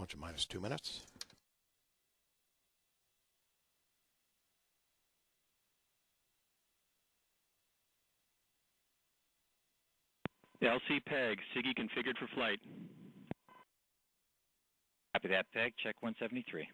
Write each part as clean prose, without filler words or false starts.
launch in minus 2 minutes. LC Peg, SIGI configured for flight. Copy that, Peg. Check 173.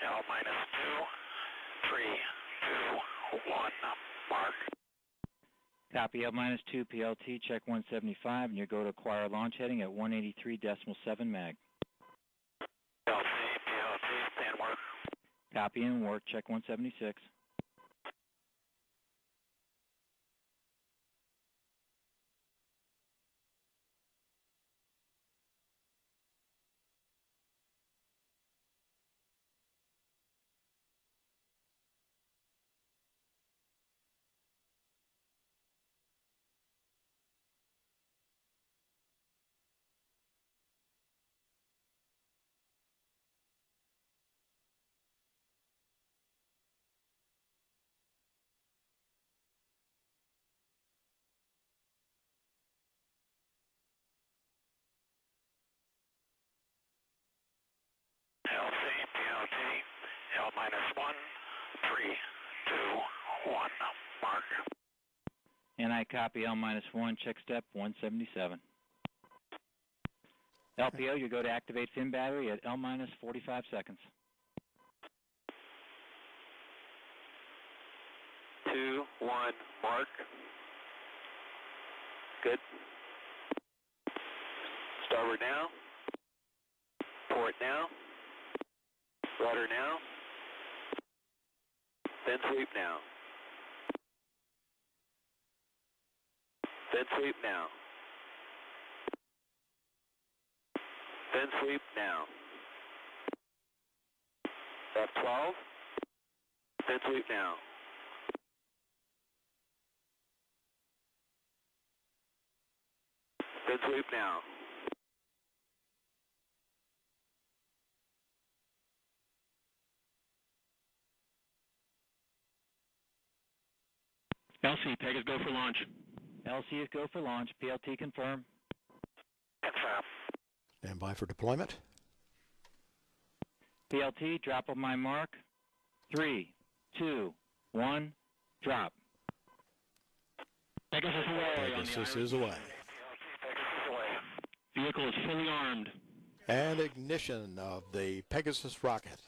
L minus 2, 3, 2, 1, mark. Copy, L minus 2 PLT, check 175, and you go to acquire launch heading at 183.7 mag. LC, PLT, stand work. Copy and work, check 176. LC, PLT, L minus 1, 3, 2, 1, mark. And I copy L minus 1, check step 177. LPO, you go to activate fin battery at L minus 45 seconds. 2, 1, mark. Good. Starboard now. Port now. Rudder now. Then sweep now. Then sweep now. Then sweep now. F12. Then sweep now. Then sweep now. LC, Pegasus go for launch. LC is go for launch, PLT confirm. Confirm. Stand by for deployment. PLT, drop of my mark. 3, 2, 1, drop. Pegasus away. Pegasus is away. Vehicle is fully armed. And ignition of the Pegasus rocket.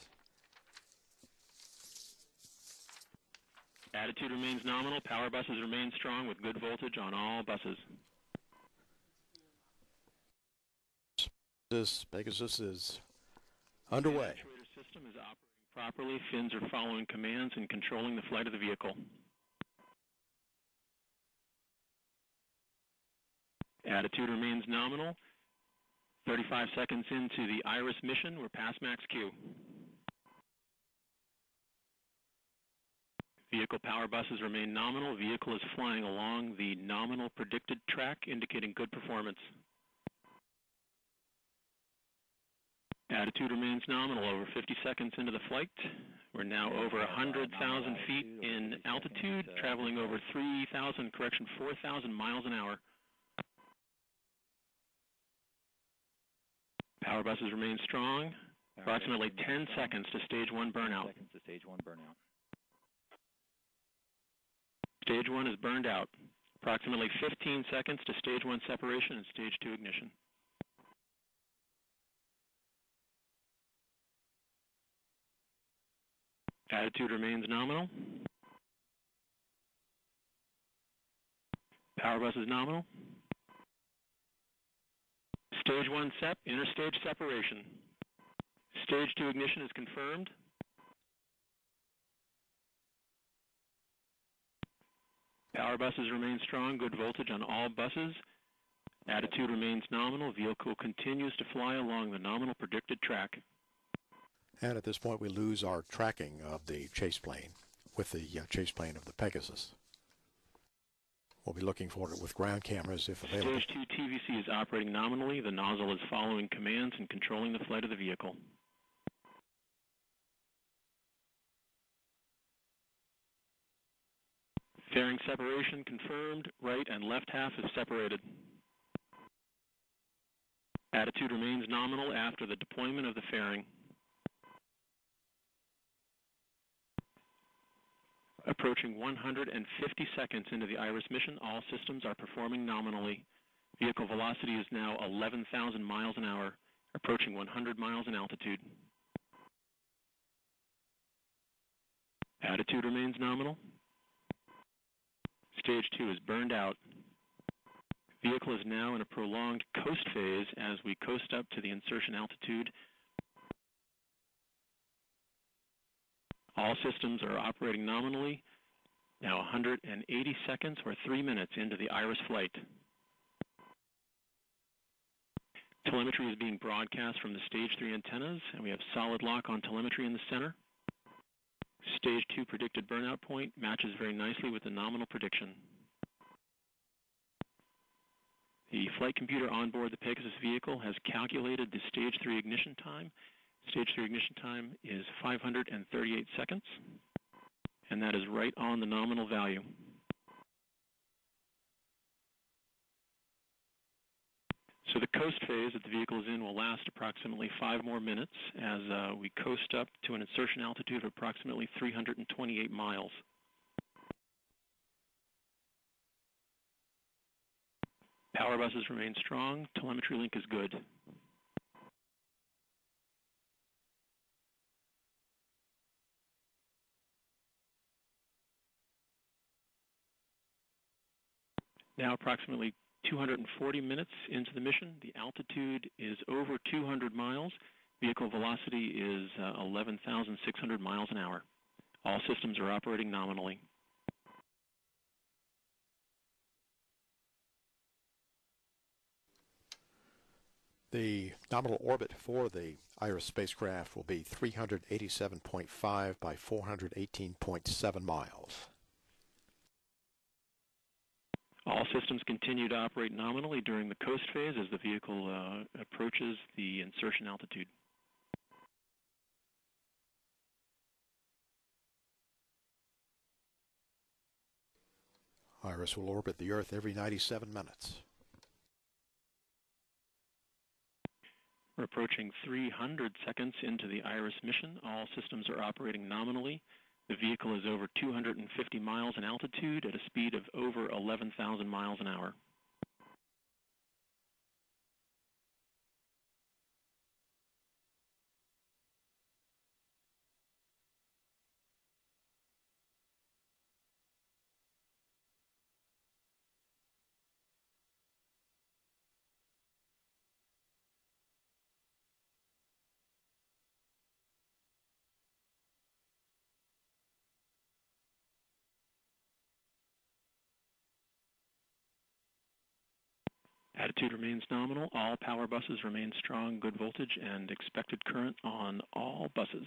Attitude remains nominal. Power buses remain strong with good voltage on all buses. This Pegasus is underway. The actuator system is operating properly. Fins are following commands and controlling the flight of the vehicle. Attitude remains nominal. 35 seconds into the IRIS mission, we're past max Q. Vehicle power buses remain nominal. Vehicle is flying along the nominal predicted track, indicating good performance. Attitude remains nominal over 50 seconds into the flight. We're now over 100,000 feet in altitude, traveling over 4,000 miles an hour. Power buses remain strong. Approximately 10 seconds to stage 1 burnout. Stage 1 is burned out. Approximately 15 seconds to stage 1 separation and stage 2 ignition. Attitude remains nominal. Power bus is nominal. Stage 1 SEP, interstage separation. Stage 2 ignition is confirmed. Power buses remain strong, good voltage on all buses. Attitude remains nominal. Vehicle continues to fly along the nominal predicted track. And at this point, we lose our tracking of the chase plane with the chase plane of the Pegasus. We'll be looking for it with ground cameras if available. Stage 2 TVC is operating nominally. The nozzle is following commands and controlling the flight of the vehicle. Fairing separation confirmed. Right and left half is separated. Attitude remains nominal after the deployment of the fairing. Approaching 150 seconds into the IRIS mission, all systems are performing nominally. Vehicle velocity is now 11,000 miles an hour, approaching 100 miles in altitude. Attitude remains nominal. Stage 2 is burned out. Vehicle is now in a prolonged coast phase as we coast up to the insertion altitude. All systems are operating nominally. Now 180 seconds or 3 minutes into the IRIS flight. Telemetry is being broadcast from the Stage 3 antennas, and we have solid lock on telemetry in the center. Stage 2 predicted burnout point matches very nicely with the nominal prediction. The flight computer on board the Pegasus vehicle has calculated the Stage 3 ignition time. Stage 3 ignition time is 538 seconds, and that is right on the nominal value. So the coast phase that the vehicle is in will last approximately 5 more minutes as we coast up to an insertion altitude of approximately 328 miles. Power buses remain strong. Telemetry link is good. Now approximately 240 minutes into the mission. The altitude is over 200 miles. Vehicle velocity is 11,600 miles an hour. All systems are operating nominally. The nominal orbit for the IRIS spacecraft will be 387.5 by 418.7 miles. All systems continue to operate nominally during the coast phase as the vehicle approaches the insertion altitude. IRIS will orbit the Earth every 97 minutes. We're approaching 300 seconds into the IRIS mission. All systems are operating nominally. The vehicle is over 250 miles in altitude at a speed of over 11,000 miles an hour. Attitude remains nominal. All power buses remain strong, good voltage, and expected current on all buses.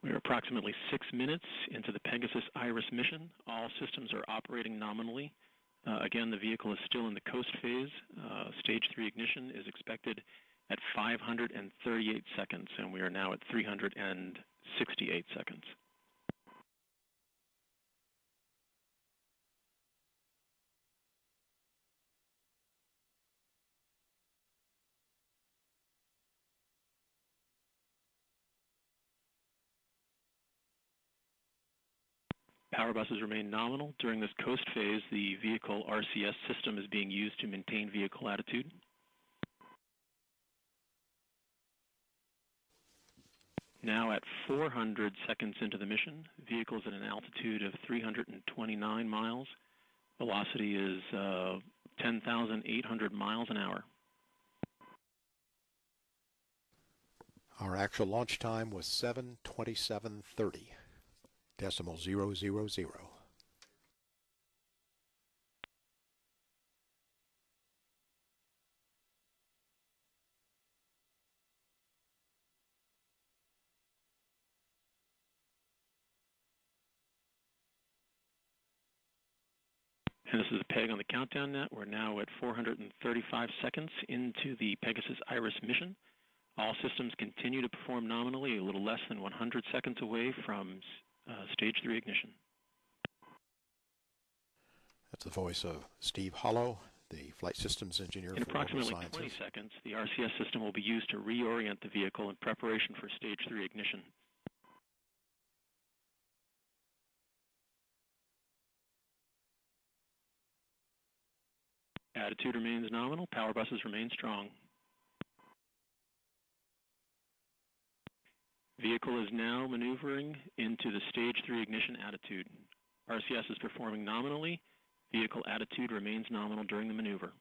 We are approximately 6 minutes into the Pegasus IRIS mission. All systems are operating nominally. Again, the vehicle is still in the coast phase. Stage 3 ignition is expected at 538 seconds, and we are now at 368 seconds. Power buses remain nominal. During this coast phase, the vehicle RCS system is being used to maintain vehicle attitude. Now at 400 seconds into the mission, the vehicle is at an altitude of 329 miles. Velocity is 10,800 miles an hour. Our actual launch time was 7:27:30, decimal 000. And this is a peg on the countdown net. We're now at 435 seconds into the Pegasus Iris mission. All systems continue to perform nominally, a little less than 100 seconds away from stage 3 ignition. That's the voice of Steve Hollow, the flight systems engineer In for Orbital approximately Sciences. 20 seconds, the RCS system will be used to reorient the vehicle in preparation for stage 3 ignition. Attitude remains nominal. Power buses remain strong. Vehicle is now maneuvering into the stage 3 ignition attitude. RCS is performing nominally. Vehicle attitude remains nominal during the maneuver.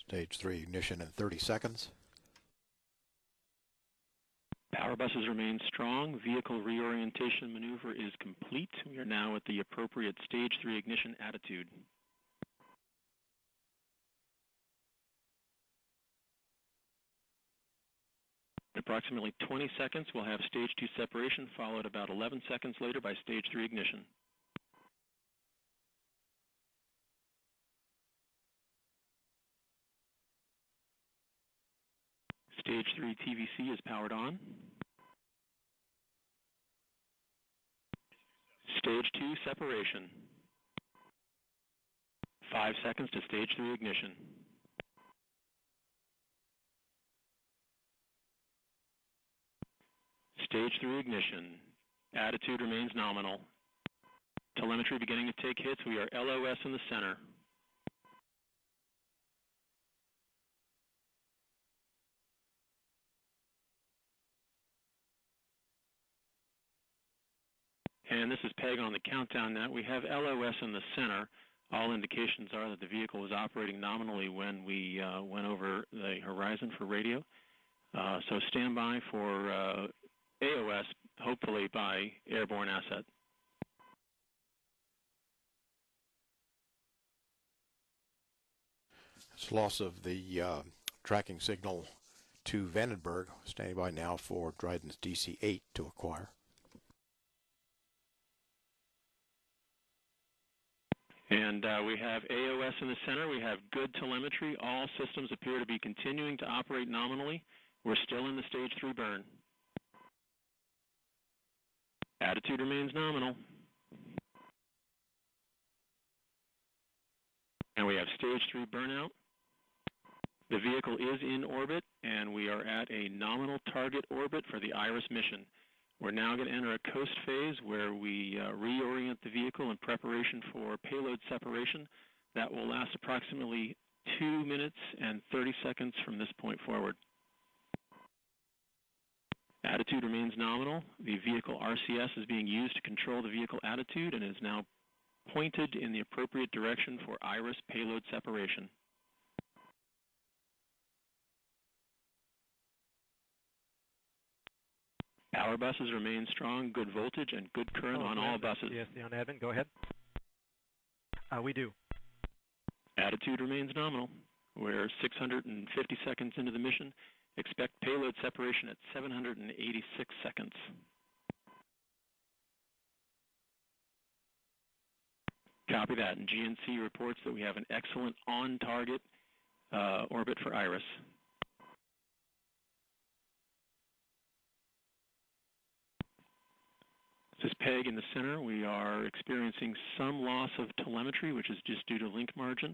Stage 3 ignition in 30 seconds. Power buses remain strong. Vehicle reorientation maneuver is complete. We are now at the appropriate stage 3 ignition attitude. In approximately 20 seconds, we'll have stage 2 separation, followed about 11 seconds later by stage 3 ignition. Stage 3 TVC is powered on. Stage 2 separation. 5 seconds to stage 3 ignition. Stage 3 ignition. Attitude remains nominal. Telemetry beginning to take hits. We are LOS in the center. And this is Peg on the countdown net. We have LOS in the center. All indications are that the vehicle was operating nominally when we went over the horizon for radio. So stand by for AOS, hopefully by airborne asset. It's loss of the tracking signal to Vandenberg, standing by now for Dryden's DC-8 to acquire. And we have AOS in the center. We have good telemetry. All systems appear to be continuing to operate nominally. We're still in the stage 3 burn. Attitude remains nominal. And we have stage 3 burnout. The vehicle is in orbit, and we are at a nominal target orbit for the IRIS mission. We're now going to enter a coast phase where we reorient the vehicle in preparation for payload separation. That will last approximately 2 minutes and 30 seconds from this point forward. Attitude remains nominal. The vehicle RCS is being used to control the vehicle attitude and is now pointed in the appropriate direction for IRIS payload separation. Power buses remain strong, good voltage, and good current on all buses. CSC on admin, go ahead. We do. Attitude remains nominal. We're 650 seconds into the mission. Expect payload separation at 786 seconds. Copy that. And GNC reports that we have an excellent on-target orbit for IRIS. This is Peg in the center. We are experiencing some loss of telemetry, which is just due to link margin.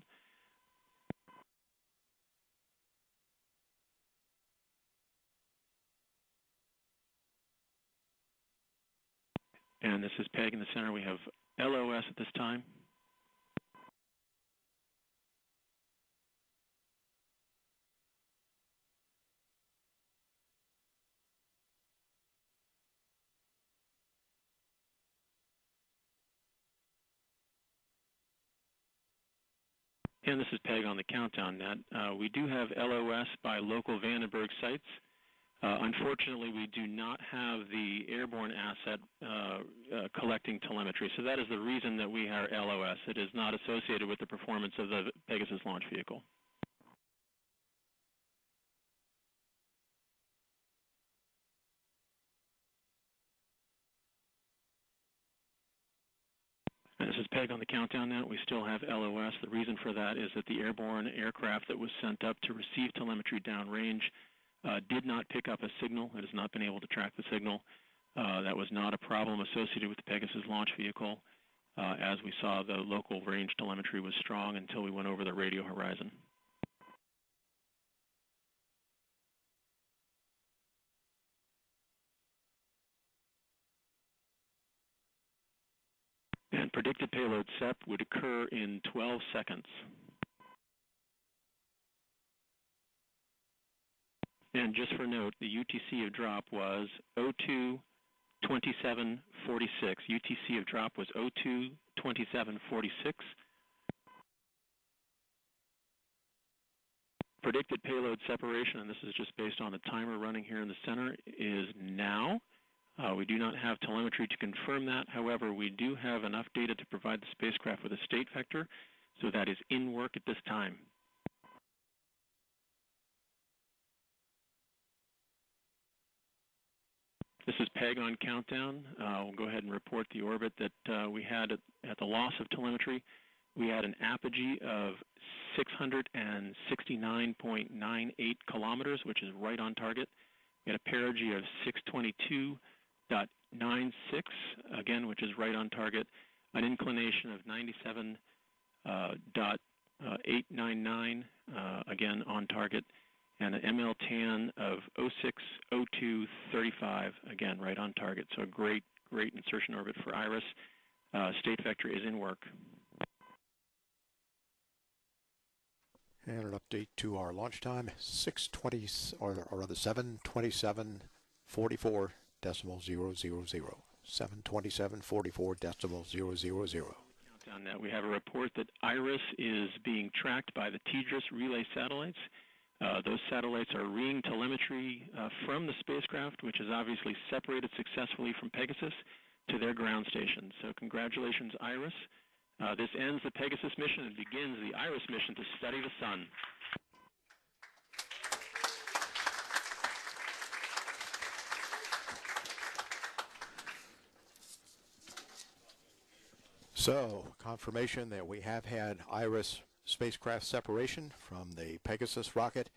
And this is Peg in the center. We have LOS at this time. Again, this is Peg on the countdown net. We do have LOS by local Vandenberg sites. Unfortunately, we do not have the airborne asset collecting telemetry, so that is the reason that we are LOS. It is not associated with the performance of the Pegasus launch vehicle. This is Peg on the countdown now. We still have LOS. The reason for that is that the airborne aircraft that was sent up to receive telemetry downrange did not pick up a signal. It has not been able to track the signal. That was not a problem associated with the Pegasus launch vehicle. As we saw, the local range telemetry was strong until we went over the radio horizon. And predicted payload SEP would occur in 12 seconds. And just for note, the UTC of drop was 02:27:46. UTC of drop was 02:27:46. Predicted payload separation, and this is just based on the timer running here in the center, is now. We do not have telemetry to confirm that. However, we do have enough data to provide the spacecraft with a state vector, so that is in work at this time. This is Peg on countdown. We'll go ahead and report the orbit that we had at the loss of telemetry. We had an apogee of 669.98 kilometers, which is right on target. We had a perigee of 622.96, again, which is right on target. An inclination of 97.899, again on target. And an ML-tan of 060235, again, right on target. So a great insertion orbit for IRIS. State vector is in work. And an update to our launch time, 727.44.000. 727.44.000. On that, we have a report that IRIS is being tracked by the TDRS relay satellites. Those satellites are reading telemetry from the spacecraft, which is obviously separated successfully from Pegasus, to their ground station. So congratulations, IRIS. This ends the Pegasus mission and begins the IRIS mission to study the sun. So, confirmation that we have had IRIS spacecraft separation from the Pegasus rocket,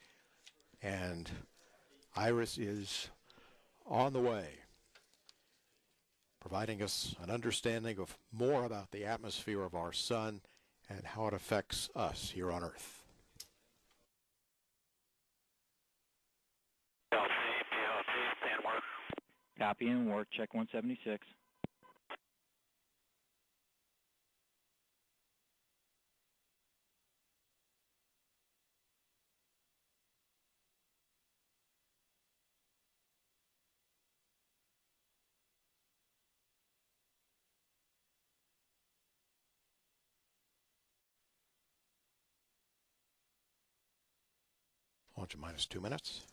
and IRIS is on the way, providing us an understanding of more about the atmosphere of our sun and how it affects us here on Earth. PLT, stand work. Copy and work, check 176. Launch at -2 minutes.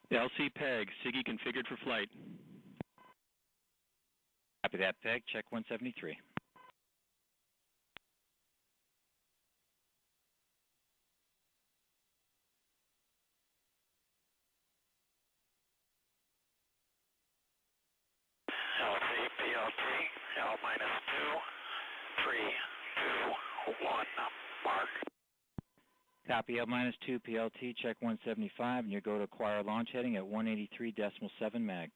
LC Peg, SIGI configured for flight. Copy that, Peg, check 173. LC, PLT, L-2, 3, 2, 1, mark. Copy L-2 PLT, check 175, and you go to acquire launch heading at 183.7 mag.